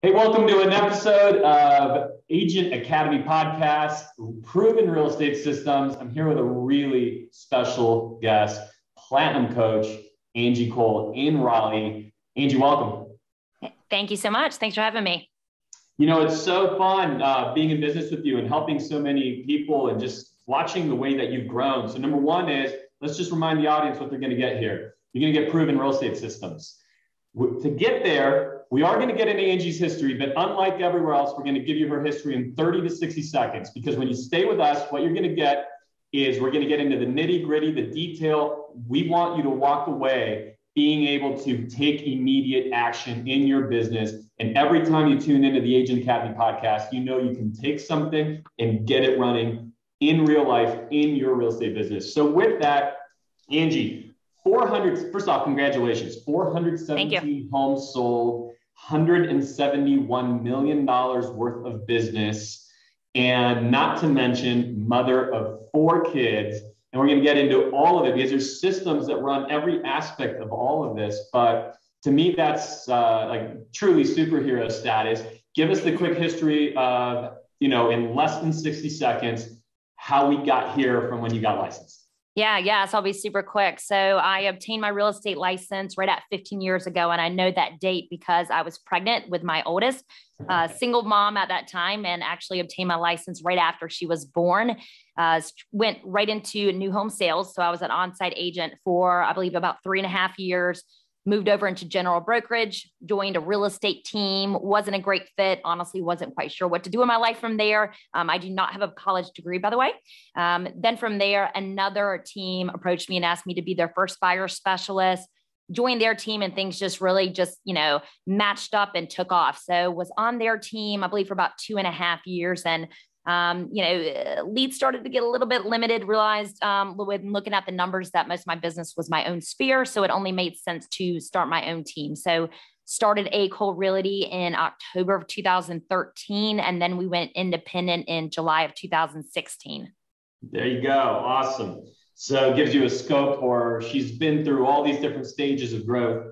Hey, welcome to an episode of Agent Academy Podcast, Proven Real Estate Systems. I'm here with a really special guest, Platinum Coach, Angie Cole in Raleigh. Angie, welcome. Thank you so much. Thanks for having me. You know, it's so fun being in business with you and helping so many people and just watching the way that you've grown. So number one is, let's just remind the audience what they're going to get here. You're going to get Proven Real Estate Systems. To get there, we are going to get into Angie's history, but unlike everywhere else, we're going to give you her history in 30 to 60 seconds, because when you stay with us, what you're going to get is we're going to get into the nitty gritty, the detail. We want you to walk away being able to take immediate action in your business. And every time you tune into the Agent Academy podcast, you know you can take something and get it running in real life in your real estate business. So with that, Angie, 400, first off, congratulations, 417 homes sold, $171 million worth of business, and not to mention mother of 4 kids. And we're going to get into all of it because there's systems that run every aspect of all of this. But to me, that's like truly superhero status. Give us the quick history of, in less than 60 seconds, how we got here from when you got licensed. Yeah. So I'll be super quick. So I obtained my real estate license right at 15 years ago. And I know that date because I was pregnant with my oldest, single mom at that time, and actually obtained my license right after she was born. Went right into new home sales. So I was an on-site agent for, I believe, about 3.5 years. Moved over into general brokerage, joined a real estate team, wasn't a great fit, honestly, wasn't quite sure what to do in my life from there. I do not have a college degree, by the way. Then from there, another team approached me and asked me to be their first buyer specialist, joined their team, and things just really matched up and took off. So was on their team, I believe, for about 2.5 years. And leads started to get a little bit limited, realized when looking at the numbers that most of my business was my own sphere. So it only made sense to start my own team. So started A. Cole Realty in October of 2013. And then we went independent in July of 2016. There you go. Awesome. So it gives you a scope for, she's been through all these different stages of growth.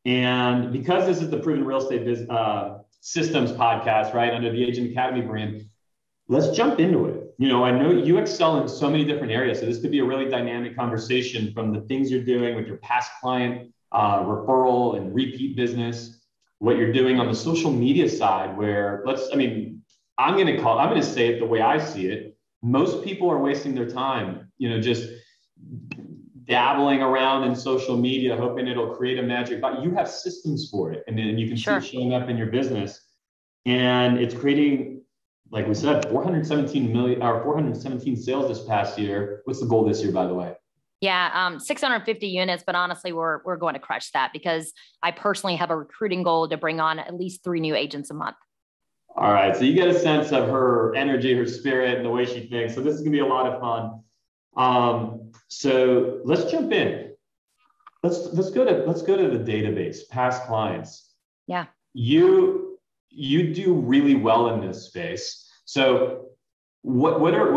And because this is the Proven Real Estate Systems podcast, right, under the Agent Academy brand, let's jump into it. I know you excel in so many different areas. So this could be a really dynamic conversation from the things you're doing with your past client referral and repeat business, what you're doing on the social media side, where I'm going to say it the way I see it. Most people are wasting their time, just dabbling around in social media, hoping it'll create a magic, but you have systems for it. And then you can see it showing up in your business, and it's creating, like we said, 417 sales this past year. What's the goal this year, by the way? Yeah, 650 units, but honestly, we're going to crush that because I personally have a recruiting goal to bring on at least 3 new agents a month. All right, so you get a sense of her energy, her spirit, and the way she thinks. So this is gonna be a lot of fun. So let's jump in. Let's go to the database, past clients. Yeah. You do really well in this space. So what are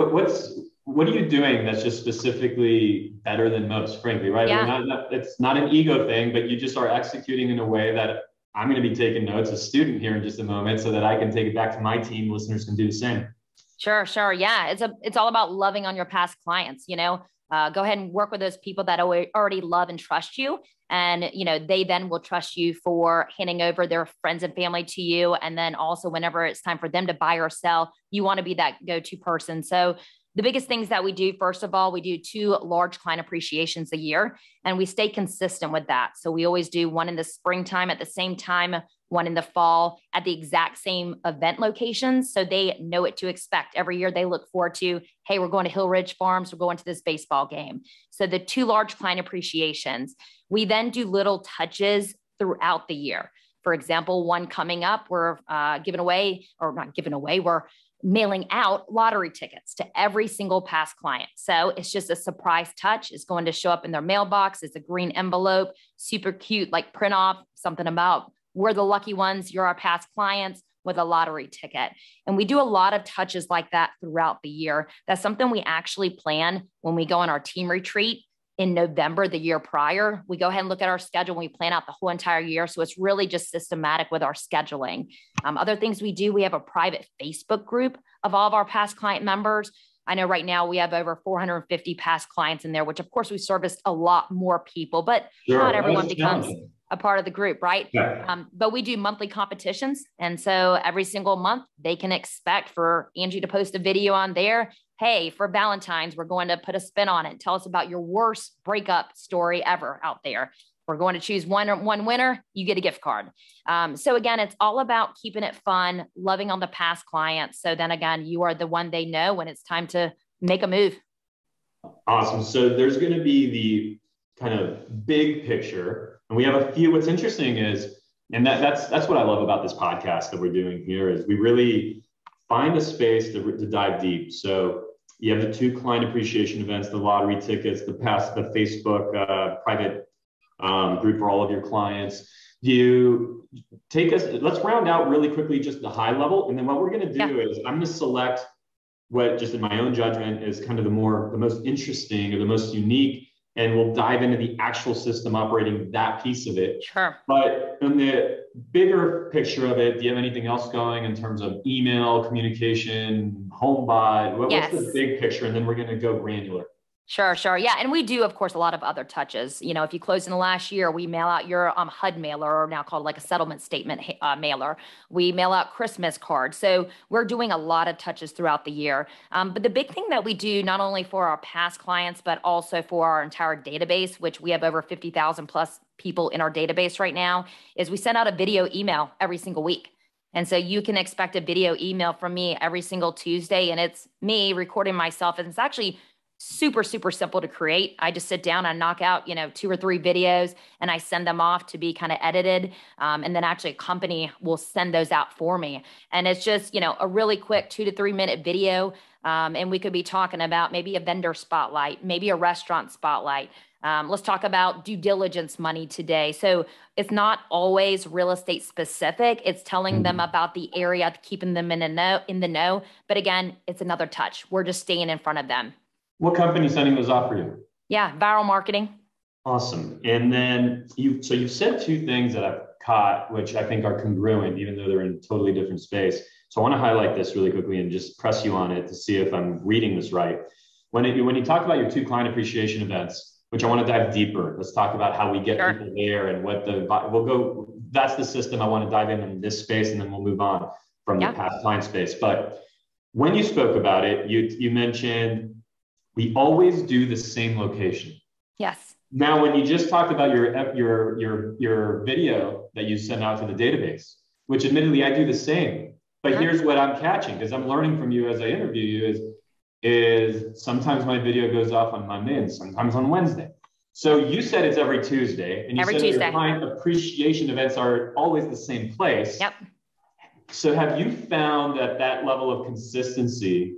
you doing that's just specifically better than most, frankly, right? Yeah. It's not an ego thing, but you just are executing in a way that I'm going to be taking notes, a student here in just a moment, so that I can take it back to my team. Listeners can do the same. Sure. Yeah. It's all about loving on your past clients, go ahead and work with those people that already love and trust you. And, they then will trust you for handing over their friends and family to you. And then also whenever it's time for them to buy or sell, you want to be that go-to person. So the biggest things that we do, first of all, we do 2 large client appreciations a year, and we stay consistent with that. So we always do one in the springtime at the same time, one in the fall at the exact same event locations. So they know what to expect. Every year they look forward to, hey, we're going to Hill Ridge Farms, we're going to this baseball game. So the 2 large client appreciations. We then do little touches throughout the year. For example, one coming up, we're we're mailing out lottery tickets to every single past client. So it's just a surprise touch. It's going to show up in their mailbox. It's a green envelope, super cute, like print off something about, we're the lucky ones, you're our past clients, with a lottery ticket. And we do a lot of touches like that throughout the year. That's something we actually plan when we go on our team retreat. in November, the year prior. We go ahead and look at our schedule and we plan out the whole entire year. So it's really just systematic with our scheduling. Other things we do, we have a private Facebook group of all of our past client members. I know right now we have over 450 past clients in there, which of course we serviced a lot more people, but not everyone becomes a part of the group, right? Yeah. But we do monthly competitions. And so every single month they can expect for Angie to post a video on there. Hey, for Valentine's, we're going to put a spin on it. Tell us about your worst breakup story ever out there. We're going to choose one winner, you get a gift card. So again, it's all about keeping it fun, loving on the past clients. So then again, you are the one they know when it's time to make a move. Awesome. So there's going to be the kind of big picture, and we have a few. What's interesting is, and that's what I love about this podcast that we're doing here, is we really find a space to dive deep. So you have the 2 client appreciation events, the lottery tickets, the Facebook private group for all of your clients. You take us, let's round out really quickly just the high level. And then what we're going to do is I'm going to select what, just in my own judgment, is kind of the most interesting or the most unique, and we'll dive into the actual system operating that piece of it. Sure. But in the bigger picture of it, do you have anything else going in terms of email, communication, home buy? What's the big picture? And then we're going to go granular. Sure. Yeah. And we do, of course, a lot of other touches. You know, if you close in the last year, we mail out your HUD mailer, or now called like a settlement statement mailer. We mail out Christmas cards. So we're doing a lot of touches throughout the year. But the big thing that we do, not only for our past clients, but also for our entire database, which we have over 50,000 plus people in our database right now, is we send out a video email every single week. And so you can expect a video email from me every single Tuesday. And it's me recording myself. And it's actually super simple to create. I just sit down and knock out, 2 or 3 videos, and I send them off to be kind of edited. And then actually a company will send those out for me. And it's just, a really quick 2 to 3 minute video. And we could be talking about maybe a vendor spotlight, maybe a restaurant spotlight. Let's talk about due diligence money today. So it's not always real estate specific. It's telling them about the area, keeping them in the know. But again, it's another touch. We're just staying in front of them. What company is sending those off for you? Yeah, viral marketing. Awesome. And then you've said 2 things that I've caught, which I think are congruent, even though they're in totally different space. So I want to highlight this really quickly and just press you on it to see if I'm reading this right. When you talk about your 2 client appreciation events, which I want to dive deeper, let's talk about how we get people there and that's the system I want to dive in this space, and then we'll move on from the past client space. But when you spoke about it, you mentioned, we always do the same location. Yes. Now, when you just talked about your video that you send out to the database, which admittedly I do the same, but here's what I'm catching, because I'm learning from you as I interview you, is sometimes my video goes off on Monday and sometimes on Wednesday. So you said it's every Tuesday, and you said your client appreciation events are always the same place. Yep. So have you found that level of consistency?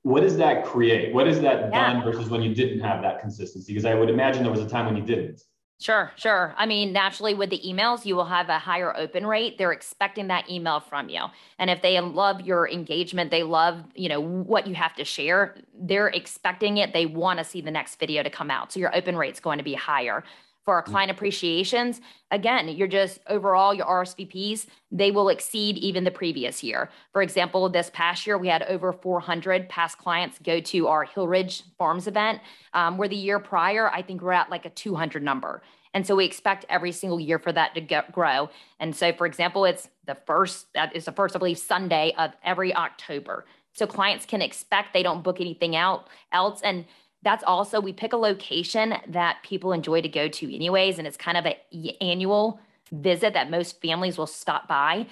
What does that create? What is that done versus when you didn't have that consistency? Because I would imagine there was a time when you didn't. Sure. I mean, naturally with the emails, you will have a higher open rate. They're expecting that email from you. And if they love your engagement, they love, what you have to share, they're expecting it. They want to see the next video to come out. So your open rate's going to be higher. For our client appreciations, again, you're just overall your RSVPs, they will exceed even the previous year. For example, this past year, we had over 400 past clients go to our Hill Ridge Farms event, where the year prior, I think we're at like a 200 number. And so we expect every single year for that to grow. And so, for example, it's the first, I believe, Sunday of every October. So clients can expect they don't book anything else. And that's also, we pick a location that people enjoy to go to anyways, and it's kind of an annual visit that most families will stop by.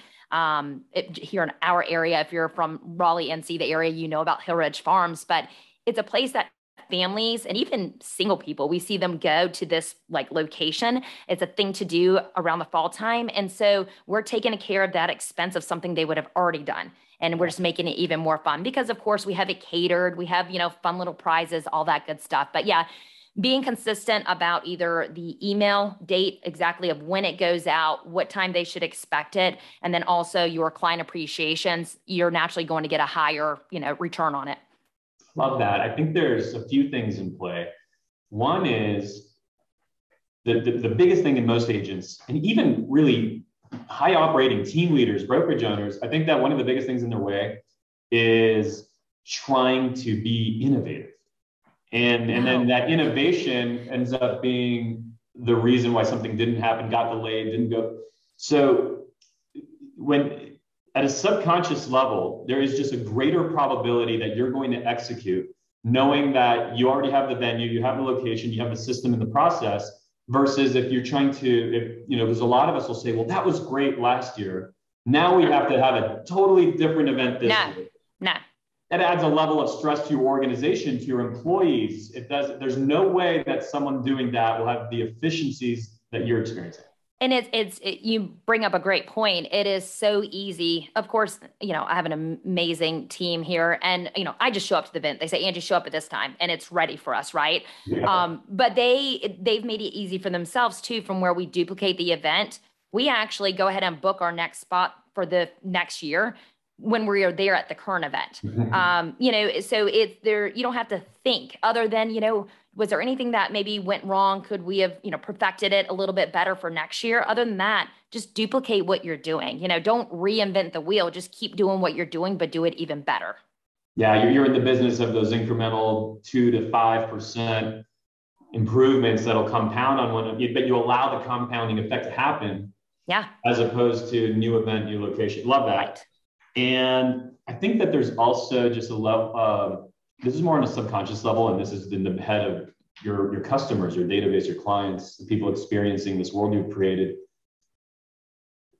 Here in our area, if you're from Raleigh, NC, the area, about Hill Ridge Farms, but it's a place that families and even single people, we see them go to this location. It's a thing to do around the fall time. And so we're taking care of that expense of something they would have already done. And we're just making it even more fun because, of course, we have it catered. We have, fun little prizes, all that good stuff. But yeah, being consistent about either the email date, exactly of when it goes out, what time they should expect it, and then also your client appreciations, you're naturally going to get a higher, return on it. Love that. I think there's a few things in play. One is the biggest thing in most agents, and even really high operating team leaders, brokerage owners, I think that one of the biggest things in their way is trying to be innovative. And then that innovation ends up being the reason why something didn't happen, got delayed, didn't go. So when at a subconscious level, there is just a greater probability that you're going to execute, knowing that you already have the venue, you have the location, you have the system and the process, versus if you're trying to, because a lot of us will say, well, that was great last year. Now we have to have a totally different event this year. No. That adds a level of stress to your organization, to your employees. There's no way that someone doing that will have the efficiencies that you're experiencing. And you bring up a great point. It is so easy. Of course, I have an amazing team here, and I just show up to the event. They say, Angie, show up at this time, and it's ready for us, right? Yeah. But they've made it easy for themselves too. From where we duplicate the event, we actually go ahead and book our next spot for the next year when we are there at the current event. So it's there. You don't have to think other than was there anything that maybe went wrong? Could we have, perfected it a little bit better for next year? Other than that, just duplicate what you're doing. Don't reinvent the wheel. Just keep doing what you're doing, but do it even better. Yeah, you're in the business of those incremental 2 to 5% improvements that'll compound on one, but you allow the compounding effect to happen. Yeah. As opposed to new event, new location. Love that. Right. And I think that there's also just a level, this is more on a subconscious level, and this is in the head of your customers, your database, your clients, the people experiencing this world you've created.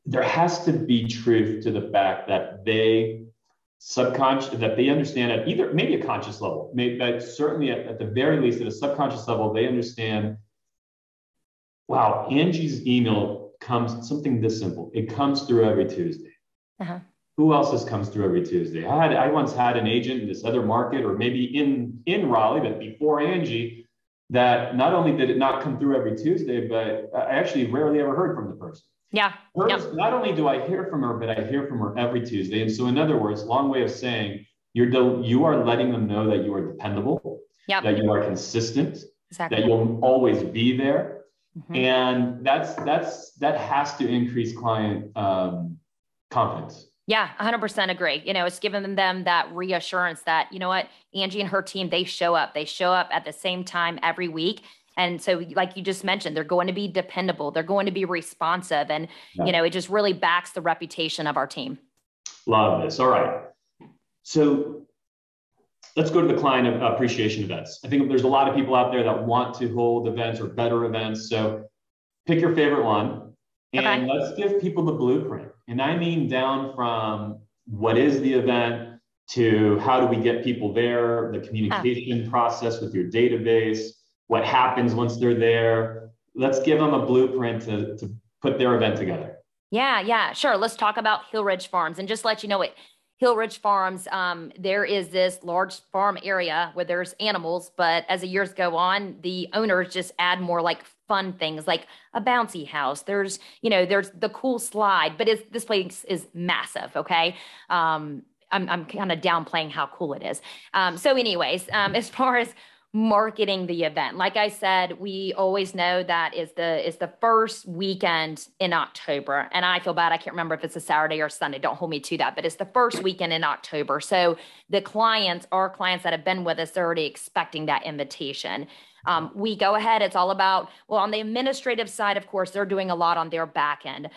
There has to be truth to the fact that they understand at either maybe a conscious level, but certainly at the very least at a subconscious level, they understand, wow, Angie's email comes something this simple. It comes through every Tuesday. Uh-huh. Who else comes through every Tuesday? I once had an agent in this other market, or maybe in Raleigh, but before Angie, that not only did it not come through every Tuesday, but I actually rarely ever heard from the person. Yeah. Not only do I hear from her, but I hear from her every Tuesday. And so in other words, long way of saying you are letting them know that you are dependable, that you are consistent, that you'll always be there. Mm-hmm. And that has to increase client confidence. Yeah, 100% agree. It's giving them that reassurance that, what, Angie and her team, they show up at the same time every week. And so like you just mentioned, they're going to be dependable. They're going to be responsive. And, it just really backs the reputation of our team. Love this. All right. So let's go to the client appreciation events. I think there's a lot of people out there that want to hold events or better events. So pick your favorite one. And let's give people the blueprint. And I mean down from what is the event to how do we get people there, the communication process with your database, what happens once they're there. Let's give them a blueprint to put their event together. Yeah, sure. Let's talk about Hill Ridge Farms, and just let you know it. Hill Ridge Farms, there is this large farm area where there's animals, but as the years go on, the owners just add more like fun things like a bouncy house. There's the cool slide, but this place is massive. Okay. I'm kind of downplaying how cool it is. So anyways, as far as marketing the event, like I said, we always know that is the first weekend in October. And I feel bad. I can't remember if it's a Saturday or Sunday. Don't hold me to that, but it's the first weekend in October. So our clients that have been with us, they're already expecting that invitation. We go ahead. It's all about, on the administrative side, of course, they're doing a lot on their back end.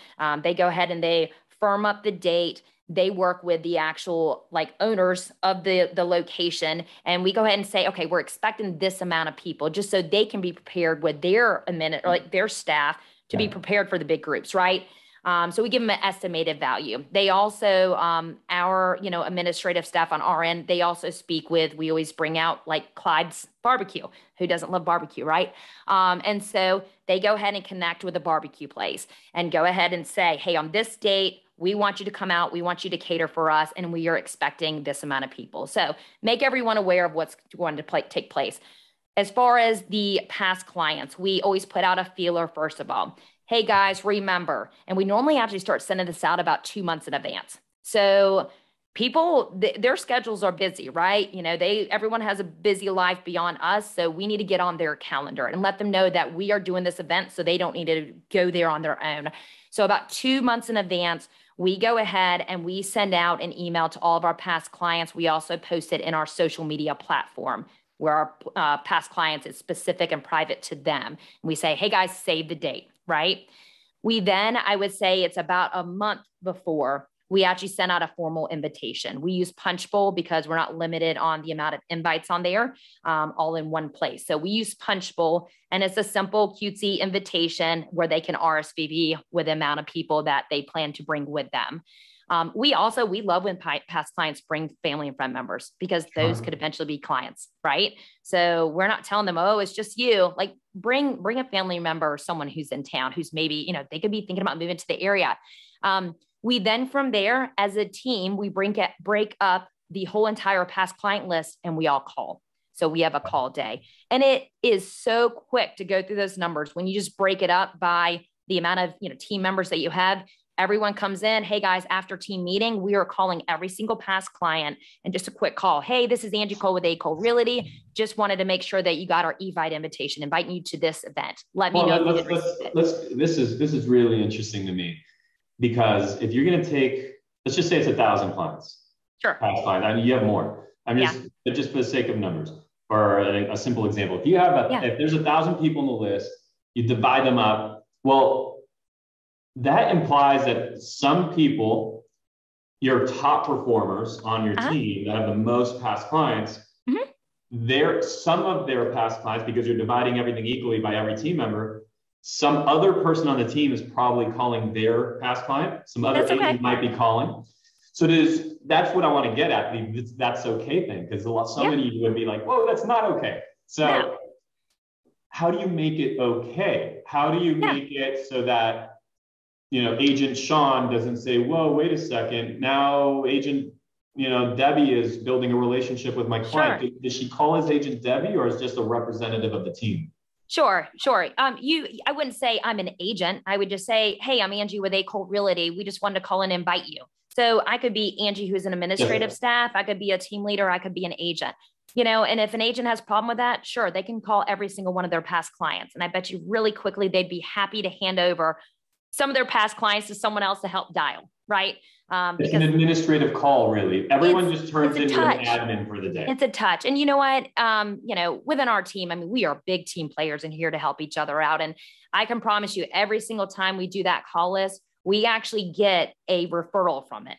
They go ahead and they firm up the date. They work with the actual owners of the location. And we go ahead and say, okay, we're expecting this amount of people just so they can be prepared with their their staff to be prepared for the big groups. Right. So we give them an estimated value. They also, our, administrative staff on our end, they also speak with, we always bring out Clyde's barbecue. Who doesn't love barbecue, right? And so they go ahead and connect with a barbecue place and go ahead and say, hey, on this date, we want you to come out. We want you to cater for us. And we are expecting this amount of people. So make everyone aware of what's going to take place. As far as the past clients, we always put out a feeler, first of all. Hey guys, remember, and we normally actually start sending this out about 2 months in advance. So people, their schedules are busy, right? Everyone has a busy life beyond us. So we need to get on their calendar and let them know that we are doing this event so they don't need to go there on their own. So about 2 months in advance, we go ahead and we send out an email to all of our past clients. We also post it in our social media platform where our past clients is specific and private to them. And we say, hey guys, save the date, right? We then, I would say it's about a month before, we actually sent out a formal invitation. We use Punchbowl because we're not limited on the amount of invites on there, all in one place. So we use Punchbowl, and it's a simple cutesy invitation where they can RSVP with the amount of people that they plan to bring with them. We love when past clients bring family and friend members because those could eventually be clients, right? So we're not telling them, oh, it's just you. Like bring a family member or someone who's in town, who's maybe, they could be thinking about moving to the area. We then from there as a team, we break up the whole entire past client list and we all call. So we have a call day, and it is so quick to go through those numbers. When you just break it up by the amount of, team members that you have, everyone comes in. Hey guys, after team meeting, we are calling every single past client and just a quick call. Hey, this is Angie Cole with A Cole Realty. Just wanted to make sure that you got our Evite invitation, inviting you to this event. Let me know. This is really interesting to me. Because if you're going to take, let's just say it's 1,000 clients. Sure. Past clients. I mean, you have more. Just for the sake of numbers, or a simple example. If you have if there's 1,000 people on the list, you divide them up. Well, that implies that some people, your top performers on your team that have the most past clients, some of their past clients, because you're dividing everything equally by every team member, some other person on the team is probably calling their past client. Some other agent might be calling. So that's what I want to get at, the that's okay thing, because many would be like, whoa, that's not okay. So how do you make it okay? How do you make it so that, Agent Sean doesn't say, whoa, wait a second. Now agent, Debbie is building a relationship with my client. Sure. Does she call as Agent Debbie, or is just a representative of the team? Sure. I wouldn't say I'm an agent. I would just say, hey, I'm Angie with A Cole Realty. We just wanted to call and invite you. So I could be Angie, who's an administrative staff. I could be a team leader. I could be an agent, and if an agent has a problem with that, sure, they can call every single one of their past clients. And I bet you really quickly, they'd be happy to hand over some of their past clients to someone else to help dial, right? It's an administrative call, really. Everyone just turns into an admin for the day. It's a touch. And you know what? Within our team, I mean, we are big team players and here to help each other out. And I can promise you, every single time we do that call list, we actually get a referral from it.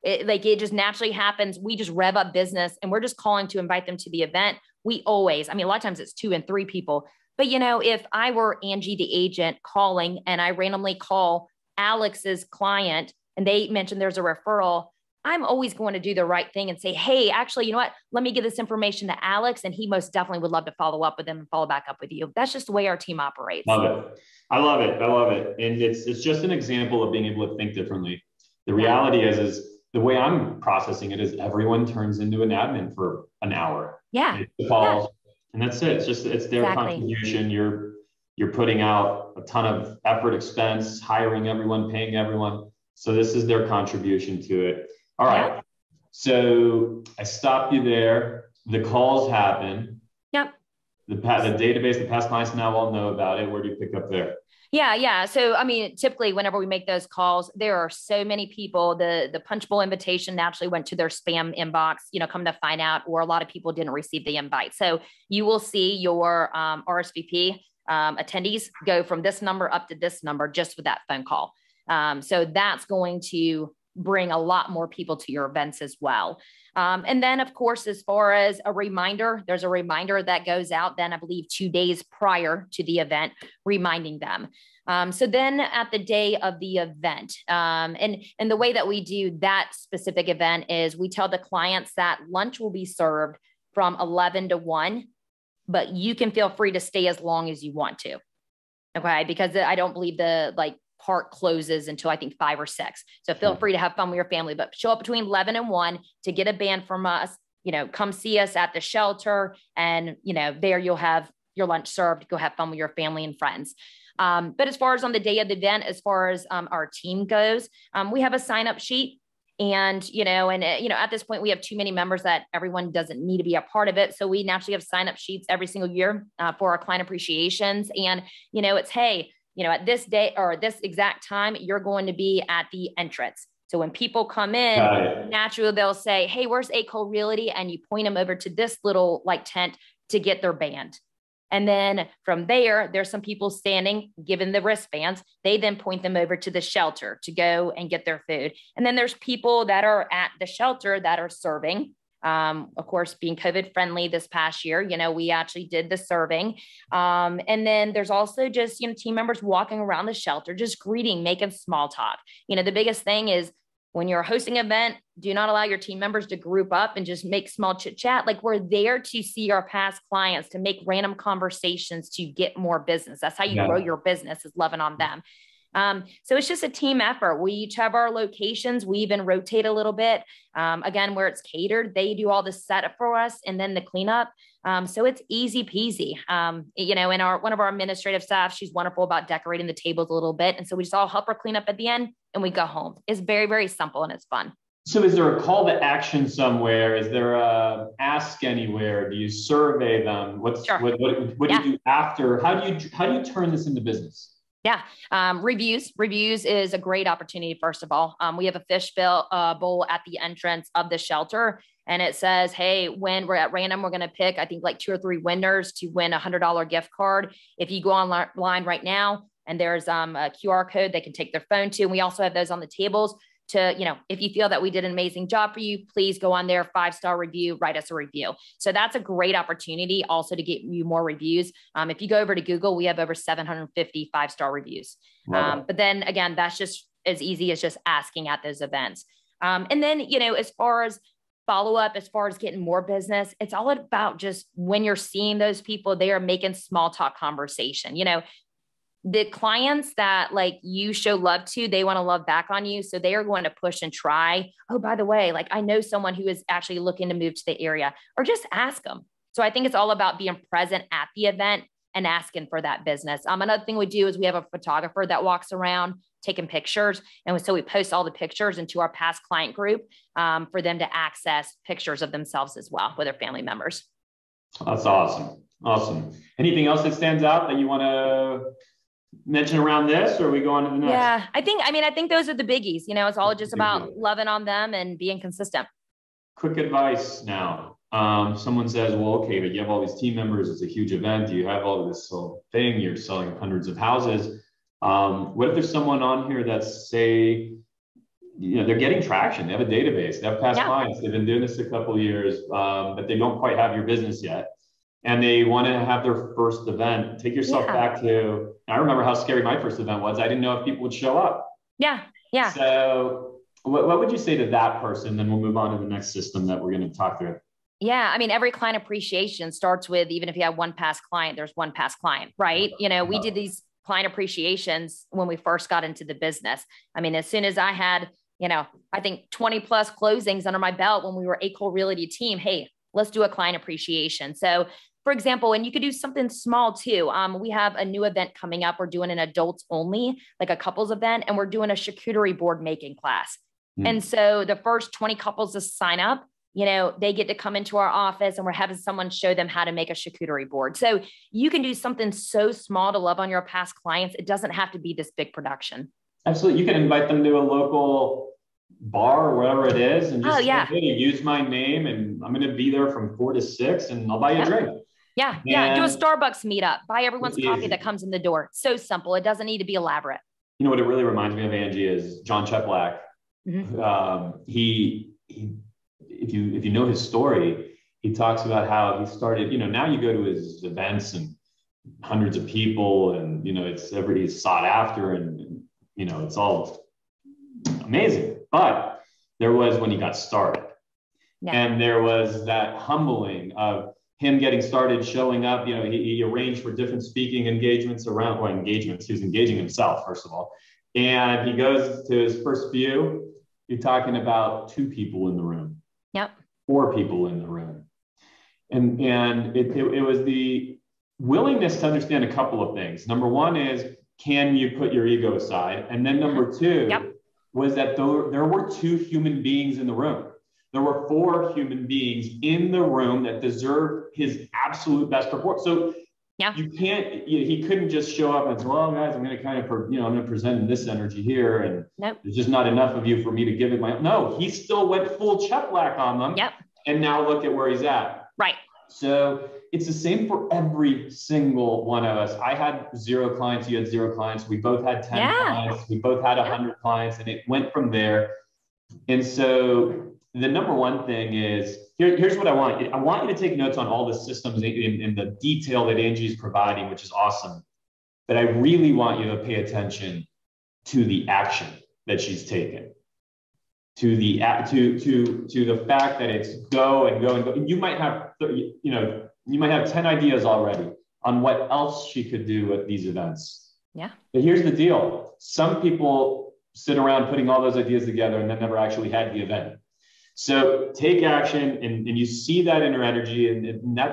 It just naturally happens. We just rev up business and we're just calling to invite them to the event. A lot of times it's 2 and 3 people. But, if I were Angie, the agent, calling and I randomly call Alex's client, and they mentioned there's a referral, I'm always going to do the right thing and say, hey, actually, you know what? Let me give this information to Alex. And he most definitely would love to follow up with them and follow back up with you. That's just the way our team operates. Love it. I love it. And it's just an example of being able to think differently. The reality is the way I'm processing it is everyone turns into an admin for an hour. Yeah. The calls, and that's it. It's their contribution. You're putting out a ton of effort, expense, hiring everyone, paying everyone. So this is their contribution to it. All right. So I stopped you there. The calls happen. Yep. The database, the past clients now all know about it. Where do you pick up there? Yeah. So, typically whenever we make those calls, there are so many people, the Punchbowl invitation naturally went to their spam inbox, come to find out, or a lot of people didn't receive the invite. So you will see your RSVP attendees go from this number up to this number just with that phone call. So that's going to bring a lot more people to your events as well. And then, of course, as far as a reminder, there's a reminder that goes out then, I believe, 2 days prior to the event, reminding them. So then at the day of the event, and the way that we do that specific event is we tell the clients that lunch will be served from 11 to 1, but you can feel free to stay as long as you want to. Okay. Because I don't believe park closes until I think 5 or 6. So feel free to have fun with your family, but show up between 11 and 1 to get a band from us, come see us at the shelter. And, there you'll have your lunch served, go have fun with your family and friends. But as far as on the day of the event, as far as our team goes, we have a sign up sheet. And, at this point, we have too many members that everyone doesn't need to be a part of it. So we naturally have sign-up sheets every single year for our client appreciations. And, it's, hey, at this day or this exact time, you're going to be at the entrance. So when people come in, naturally, they'll say, hey, where's A. Cole Realty? And you point them over to this little tent to get their band. And then from there, there's some people standing, given the wristbands. They then point them over to the shelter to go and get their food. And then there's people that are at the shelter that are serving. Of course, being COVID friendly this past year, we actually did the serving. And then there's also just, team members walking around the shelter, just greeting, making small talk. The biggest thing is when you're hosting an event, do not allow your team members to group up and just make small chit chat. Like, we're there to see our past clients, to make random conversations, to get more business. That's how you grow your business, is loving on them. So it's just a team effort. We each have our locations. We even rotate a little bit. Again, where it's catered, they do all the setup for us and then the cleanup. So it's easy peasy. And one of our administrative staff, she's wonderful about decorating the tables a little bit. And so we just all help her clean up at the end and we go home. It's very, very simple and it's fun. So is there a call to action somewhere? Is there a ask anywhere? Do you survey them? What do you do after? How do you turn this into business? Yeah. Reviews is a great opportunity. First of all, we have a fish bowl at the entrance of the shelter. And it says, hey, when we're at random, we're going to pick, I think, like 2 or 3 winners to win a $100 gift card. If you go online right now and there's a QR code they can take their phone to. And we also have those on the tables to, if you feel that we did an amazing job for you, please go on there, 5-star review, write us a review. So that's a great opportunity also to get you more reviews. If you go over to Google, we have over 750 5-star reviews. But then again, that's just as easy as just asking at those events. And then, as far as follow up, as far as getting more business, it's all about just when you're seeing those people, they are making small talk conversation. The clients that you show love to, they want to love back on you. So they are going to push and try. Oh, by the way, I know someone who is actually looking to move to the area, or just ask them. So I think it's all about being present at the event and asking for that business. Another thing we do is we have a photographer that walks around taking pictures. And so we post all the pictures into our past client group for them to access pictures of themselves as well with their family members. That's awesome. Awesome. Anything else that stands out that you want to mention around this, or are we go on to the next? Yeah, I think those are the biggies. It's all just about loving on them and being consistent. Quick advice now. Someone says, well, okay, but you have all these team members. It's a huge event. You have all this whole thing. You're selling hundreds of houses. What if there's someone on here that's, say, they're getting traction. They have a database. They have past clients. They've been doing this a couple of years, but they don't quite have your business yet. And they want to have their first event. Take yourself back to, I remember how scary my first event was. I didn't know if people would show up. Yeah. So what would you say to that person? Then we'll move on to the next system that we're going to talk through. Yeah. Every client appreciation starts with, even if you have one past client, there's one past client, right? We did these client appreciations when we first got into the business. As soon as I had, I think 20 plus closings under my belt when we were A. Cole Realty team, hey, let's do a client appreciation. So for example, and you could do something small too. We have a new event coming up. We're doing an adults only, like a couples event, and we're doing a charcuterie board making class. And so the first 20 couples to sign up, they get to come into our office and we're having someone show them how to make a charcuterie board. So you can do something so small to love on your past clients. It doesn't have to be this big production. Absolutely. You can invite them to a local bar or whatever it is and just say, hey, use my name and I'm going to be there from 4 to 6 and I'll buy you a drink. Yeah. Do a Starbucks meetup. Buy everyone's coffee that comes in the door. So simple. It doesn't need to be elaborate. What it really reminds me of, Angie, is John Chet. He if you know his story, he talks about how he started, now you go to his events and hundreds of people and, he's sought after and it's all amazing. But there was when he got started and there was that humbling of him getting started, showing up, he arranged for different speaking engagements around, engagements. He was engaging himself, first of all. And he goes to his first few, you're talking about 2 people in the room. 4 people in the room. And it was the willingness to understand a couple of things. Number one is, can you put your ego aside? And then number 2, was that there were two human beings in the room. There were four human beings in the room that deserved his absolute best performance. So yeah, you can't, he couldn't just show up and say, well, guys, I'm going to kind of, I'm going to present in this energy here. And nope. There's just not enough of you for me to give it my, no, he still went full Chet Black on them. Yep. And now look at where he's at. Right. So it's the same for every single one of us. I had 0 clients. You had 0 clients. We both had 10 clients. We both had 100 clients, and it went from there. And so the number one thing is, here's what I want you. I want you to take notes on all the systems in the detail that Angie's providing, which is awesome. But I really want you to pay attention to the action that she's taken. To the fact that it's go and go and go. And you might have, you might have 10 ideas already on what else she could do at these events. Yeah. But here's the deal. Some people sit around putting all those ideas together and then never actually had the event. So take action, and you see that in her energy, and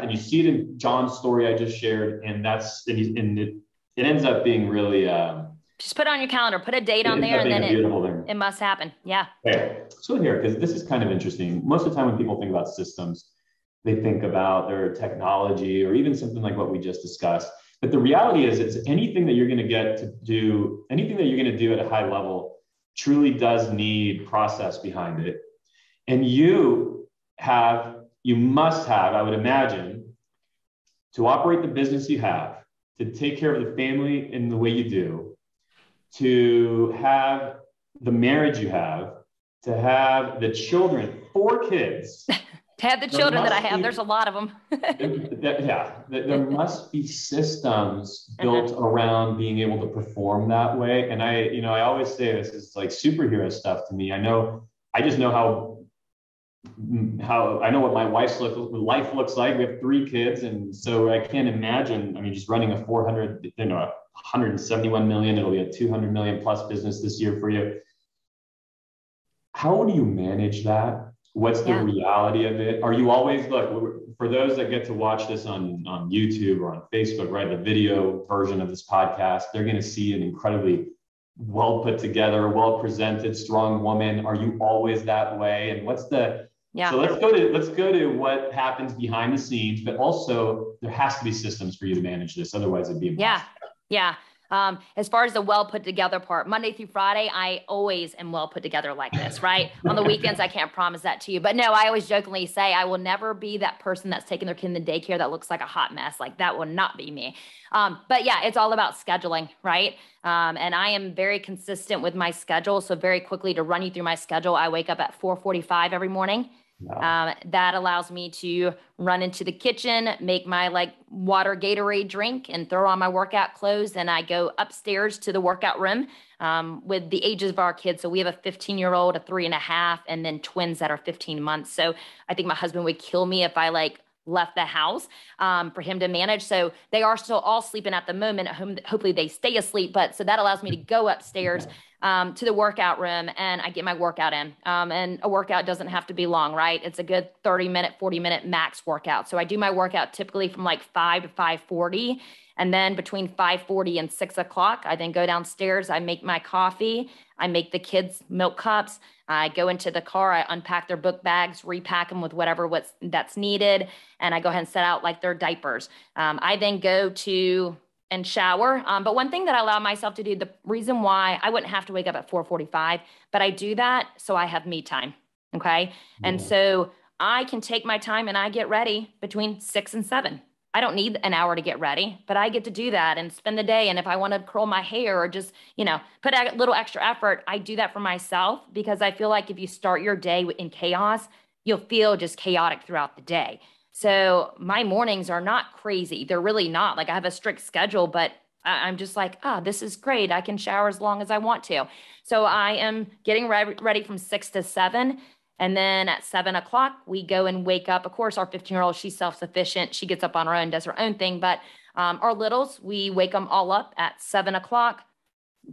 you see it in John's story I just shared, and it ends up being really. Just put it on your calendar, put a date on there, and then it must happen. Yeah. Okay. So here, because this is kind of interesting. Most of the time when people think about systems, they think about their technology or even something like what we just discussed. But the reality is, it's anything that you're going to get to do, anything that you're going to do at a high level truly does need process behind it. And you must have, I would imagine, to operate the business you have, to take care of the family in the way you do, to have the marriage you have, to have the children, 4 kids. To have the children that I have, there's a lot of them. There must be systems built around being able to perform that way. And I always say this is like superhero stuff to me. I just know how I know what my wife's life looks like. We have 3 kids. And so I can't imagine, just running a 171 million, it'll be a 200 million plus business this year for you. How do you manage that? What's the reality of it? Are you always, look, for those that get to watch this on YouTube or on Facebook, right, the video version of this podcast, they're going to see an incredibly well put together, well presented, strong woman. Are you always that way? And what's the, so let's go to what happens behind the scenes, but also there has to be systems for you to manage this. Otherwise it'd be impossible. Yeah. As far as the well put together part, Monday through Friday, I always am well put together like this, right? On the weekends, I can't promise that to you. But no, I always jokingly say I will never be that person that's taking their kid in the daycare that looks like a hot mess. Like that will not be me. But yeah, it's all about scheduling, right? And I am very consistent with my schedule. So very quickly to run you through my schedule, I wake up at 4:45 every morning. That allows me to run into the kitchen, make my water Gatorade drink and throw on my workout clothes. And I go upstairs to the workout room with the ages of our kids. So we have a 15-year-old, a 3.5, and then twins that are 15 months. So I think my husband would kill me if I left the house for him to manage. So they are still all sleeping at the moment at home. Hopefully they stay asleep. But so that allows me to go upstairs to the workout room and I get my workout in. And a workout doesn't have to be long, right? It's a good 30-minute, 40-minute max workout. So I do my workout typically from 5 to 5:40. And then between 5:40 and 6 o'clock, I then go downstairs. I make my coffee. I make the kids milk cups. I go into the car. I unpack their book bags, repack them with that's needed. And I go ahead and set out their diapers. I then go to and shower. But one thing that I allow myself to do, the reason why I wouldn't have to wake up at 4:45, but I do that so I have me time. Okay. And so I can take my time and I get ready between 6 and 7. I don't need an hour to get ready, but I get to do that and spend the day. And if I want to curl my hair or just, put a little extra effort, I do that for myself because I feel like if you start your day in chaos, you'll feel just chaotic throughout the day. So my mornings are not crazy. They're really not. I have a strict schedule, but I'm just this is great. I can shower as long as I want to. So I am getting ready from 6 to 7. And then at 7 o'clock, we go and wake up. Of course, our 15-year-old, she's self-sufficient. She gets up on her own, does her own thing. But our littles, we wake them all up at 7 o'clock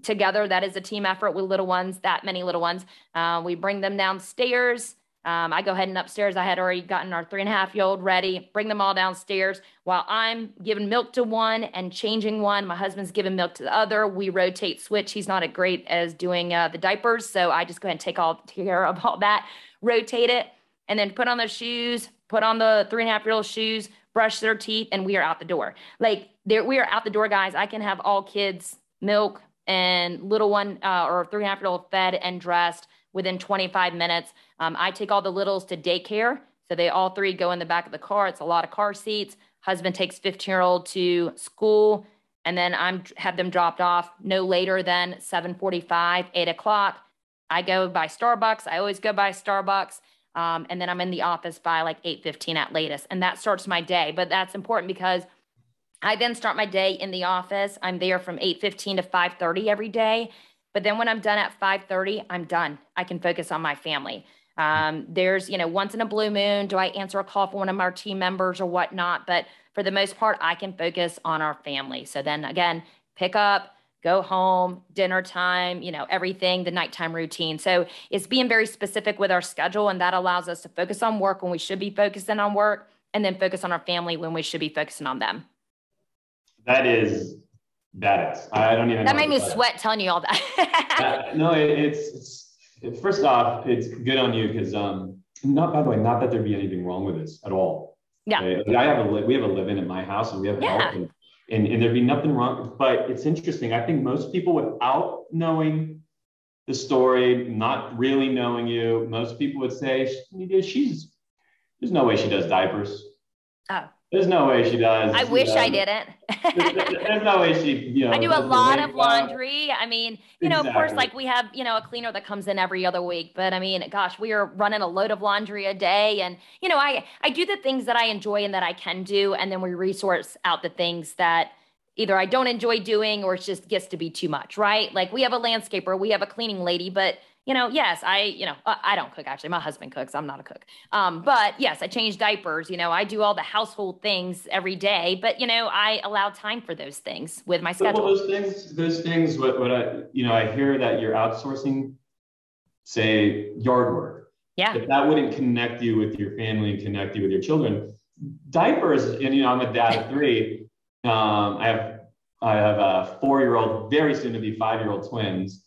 together. That is a team effort with little ones, that many little ones. We bring them downstairs. I go heading upstairs. I had already gotten our 3.5-year-old ready, bring them all downstairs while I'm giving milk to one and changing one. My husband's giving milk to the other. We rotate switch. He's not as great as doing the diapers. So I just go ahead and take care of all that, rotate it, and then put on the shoes, put on the 3.5-year-old shoes, brush their teeth, and we are out the door. Like we are out the door, guys. I can have all kids milk and little one or 3.5-year-old fed and dressed within 25 minutes. I take all the littles to daycare. So they all three go in the back of the car. It's a lot of car seats. Husband takes 15-year-old to school, and then have them dropped off no later than 7:45, 8 o'clock. I go by Starbucks. I always go by Starbucks. And then I'm in the office by like 8:15 at latest. And that starts my day. But that's important because I then start my day in the office. I'm there from 8:15 to 5:30 every day. But then when I'm done at 5:30, I'm done. I can focus on my family. There's, once in a blue moon, do I answer a call for one of our team members or whatnot? But for the most part, I can focus on our family. So then again, pick up, go home, dinner time, everything, the nighttime routine. So it's being very specific with our schedule, and that allows us to focus on work when we should be focusing on work, and then focus on our family when we should be focusing on them. That is. I don't even know. That made me sweat telling you all that. No, it's first off, it's good on you because by the way, not that there'd be anything wrong with this at all. Yeah. Like we have a live-in at my house, and we have help, and there'd be nothing wrong. But it's interesting. I think most people, without knowing the story, not really knowing you, most people would say there's no way she does diapers. Oh. There's no way she does. I wish I didn't. There's no way she, I do a lot of laundry. I mean, Exactly. Of course, like we have, a cleaner that comes in every other week. But I mean, gosh, we are running a load of laundry a day. And, I do the things that I enjoy and that I can do. And then we resource out the things that either I don't enjoy doing or it just gets to be too much, right? Like we have a landscaper, we have a cleaning lady, but yes, I don't cook actually. My husband cooks. I'm not a cook. But yes, I change diapers. I do all the household things every day, but I allow time for those things with my schedule. Well, those things, what I hear that you're outsourcing, say yard work. Yeah. If that wouldn't connect you with your family and connect you with your children, diapers, and I'm a dad of 3. I have a 4-year-old, very soon to be 5-year-old twins.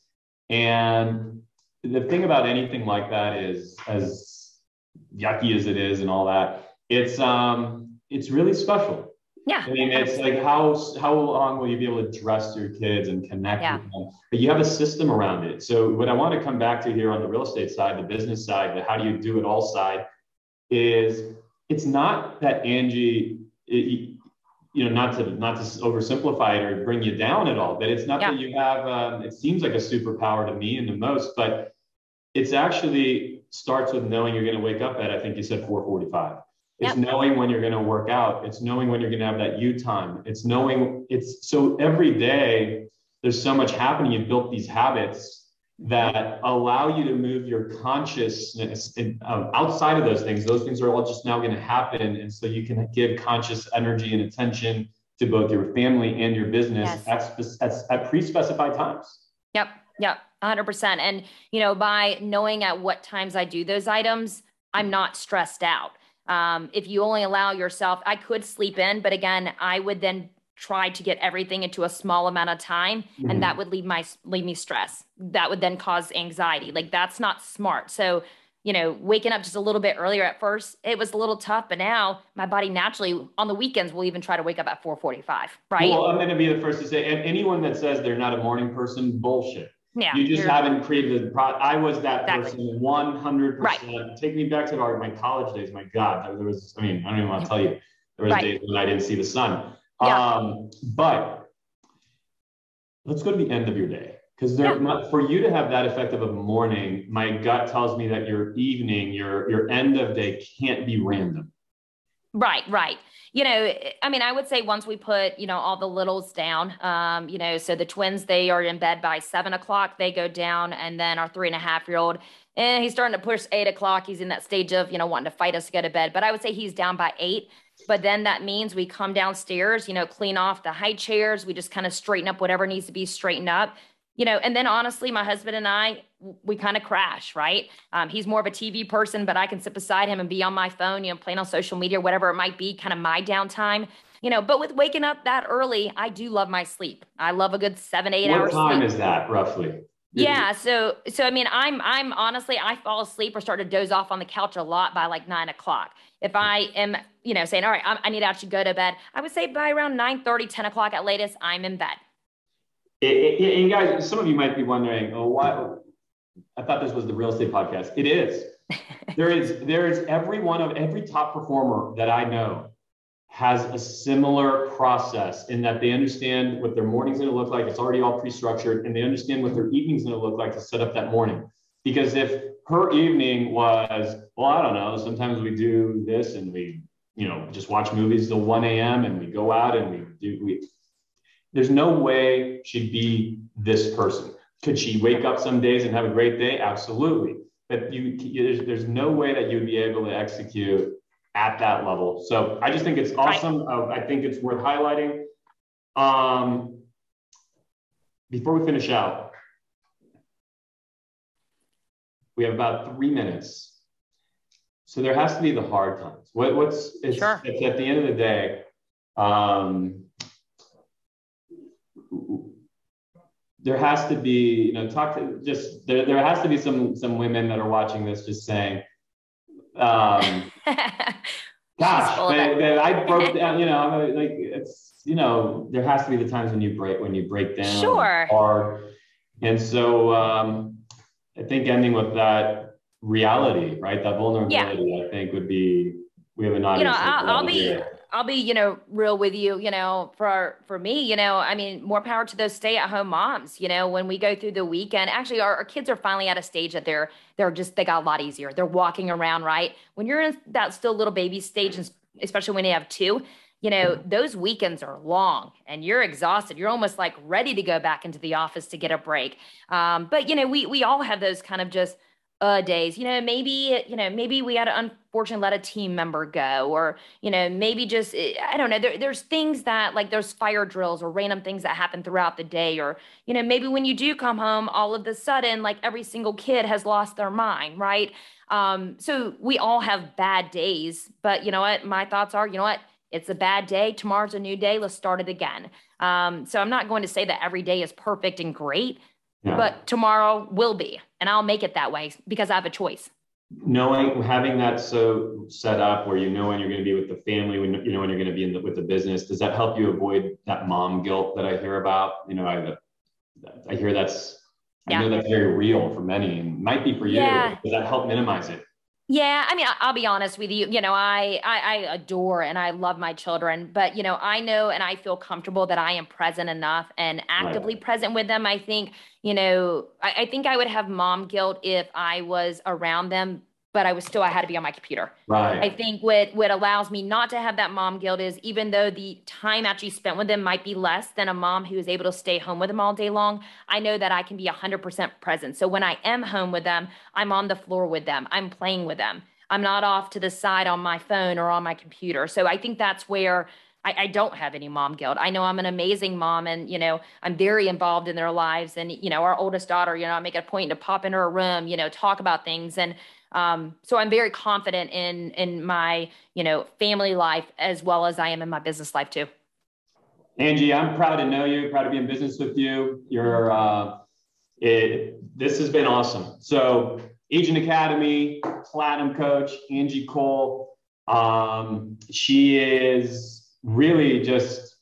And the thing about anything like that is, as yucky as it is and all that, it's really special. Yeah. I mean, it's like how long will you be able to dress your kids and connect with them? But you have a system around it. So what I want to come back to here on the real estate side, the business side, the how do you do it all side, is it's not that Angie, not to oversimplify it or bring you down at all, but it's not that you have, it seems like a superpower to me and the most, but it's actually starts with knowing you're going to wake up at, I think you said 4:45. It's knowing when you're going to work out. It's knowing when you're going to have that you time. So every day there's so much happening. You've built these habits that allow you to move your consciousness outside of those things. Those things are all just now going to happen. And so you can give conscious energy and attention to both your family and your business at pre-specified times. Yep. 100%. And, by knowing at what times I do those items, I'm not stressed out. If you only allow yourself, I could sleep in, but again, I would then try to get everything into a small amount of time, and that would leave me stress. That would then cause anxiety. Like that's not smart. So, waking up just a little bit earlier at first, it was a little tough, but now my body naturally on the weekends will even try to wake up at 4:45, right? Well, I'm going to be the first to say, and anyone that says they're not a morning person, bullshit. Yeah, you just haven't created I was that person 100%. Right. Take me back to my college days. My God, there was, I don't even want to tell you, there was days when I didn't see the sun. But let's go to the end of your day. Because for you to have that effect of a morning, my gut tells me that your evening, your end of day can't be random. Right. I would say once we put, all the littles down, so the twins, they are in bed by 7 o'clock, they go down. And then our 3.5-year-old, he's starting to push 8 o'clock. He's in that stage of, wanting to fight us to go to bed. But I would say he's down by 8. But then that means we come downstairs, clean off the high chairs. We just kind of straighten up whatever needs to be straightened up. And then honestly, my husband and I, we kind of crash, right? He's more of a TV person, but I can sit beside him and be on my phone, playing on social media, whatever it might be, kind of my downtime. But with waking up that early, I do love my sleep. I love a good 7, 8 hours What time sleep. is that roughly? Yeah. So I mean, I'm honestly, I fall asleep or start to doze off on the couch a lot by like 9 o'clock. If I am, saying, all right, I need to actually go to bed, I would say by around 9:30, 10 o'clock at latest, I'm in bed. And guys, some of you might be wondering, oh, why? I thought this was the real estate podcast. It is. There is every top performer that I know has a similar process in that they understand what their morning's going to look like. It's already all pre-structured, and they understand what their evening's going to look like to set up that morning. Because if her evening was, well, I don't know, sometimes we do this and we, just watch movies till 1 a.m. and we go out and there's no way she'd be this person. Could she wake up some days and have a great day? Absolutely. But there's no way that you'd be able to execute at that level. So I just think it's awesome. Right. I think it's worth highlighting. Before we finish out, we have about 3 minutes. So there has to be the hard times. It's at the end of the day, there has to be, there has to be some women that are watching this just saying, gosh, I broke down, like it's, there has to be the times when you break down sure hard. And so I think ending with that reality, right? That vulnerability, I think would be, we have an audience. I'll be, real with you, for me, I mean, more power to those stay-at-home moms, when we go through the weekend. Actually, our kids are finally at a stage that they got a lot easier. They're walking around, right? When you're in that still little baby stage, especially when you have two, those weekends are long and you're exhausted. You're almost like ready to go back into the office to get a break. But, we all have those kind of just days, maybe we had to unfortunately let a team member go, or, maybe just, I don't know, there's things that like those fire drills or random things that happen throughout the day, or, maybe when you do come home, all of a sudden, like every single kid has lost their mind, right? So we all have bad days, but you know what? My thoughts are, it's a bad day. Tomorrow's a new day. Let's start it again. So I'm not going to say that every day is perfect and great, but tomorrow will be, and I'll make it that way because I have a choice. Having that so set up where when you're going to be with the family, when when you're going to be with the business, does that help you avoid that mom guilt that I hear about? I hear I know that's very real for many, and might be for you. Does that help minimize it? Yeah, I mean, I'll be honest with you. I adore and I love my children, but I know and I feel comfortable that I am present enough and actively present with them. I think, I think I would have mom guilt if I was around them, but I had to be on my computer. Right. I think what allows me not to have that mom guilt is, even though the time actually spent with them might be less than a mom who is able to stay home with them all day long, I know that I can be 100% present. So when I am home with them, I'm on the floor with them. I'm playing with them. I'm not off to the side on my phone or on my computer. So I think that's where I don't have any mom guilt. I know I'm an amazing mom, and, I'm very involved in their lives. And, our oldest daughter, I make a point to pop into her room, talk about things. And so I'm very confident in my, family life as well as I am in my business life too. Angie, I'm proud to know you, proud to be in business with you. This has been awesome. So Agent Academy, Platinum Coach, Angie Cole. She is really just,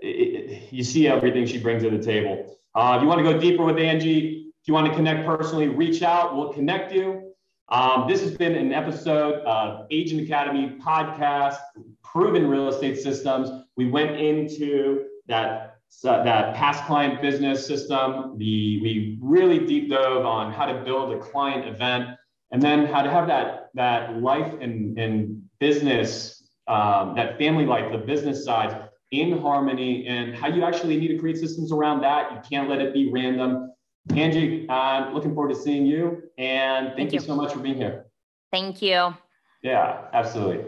you see everything she brings to the table. If you want to go deeper with Angie, if you want to connect personally, reach out. We'll connect you. This has been an episode of Agent Academy podcast, Proven Real Estate Systems. We went into that past client business system. We really deep dove on how to build a client event, and then how to have that life and business, that family life, the business side in harmony, and how you actually need to create systems around that. You can't let it be random. Angie, I'm looking forward to seeing you, and thank you so much for being here. Thank you. Yeah, absolutely.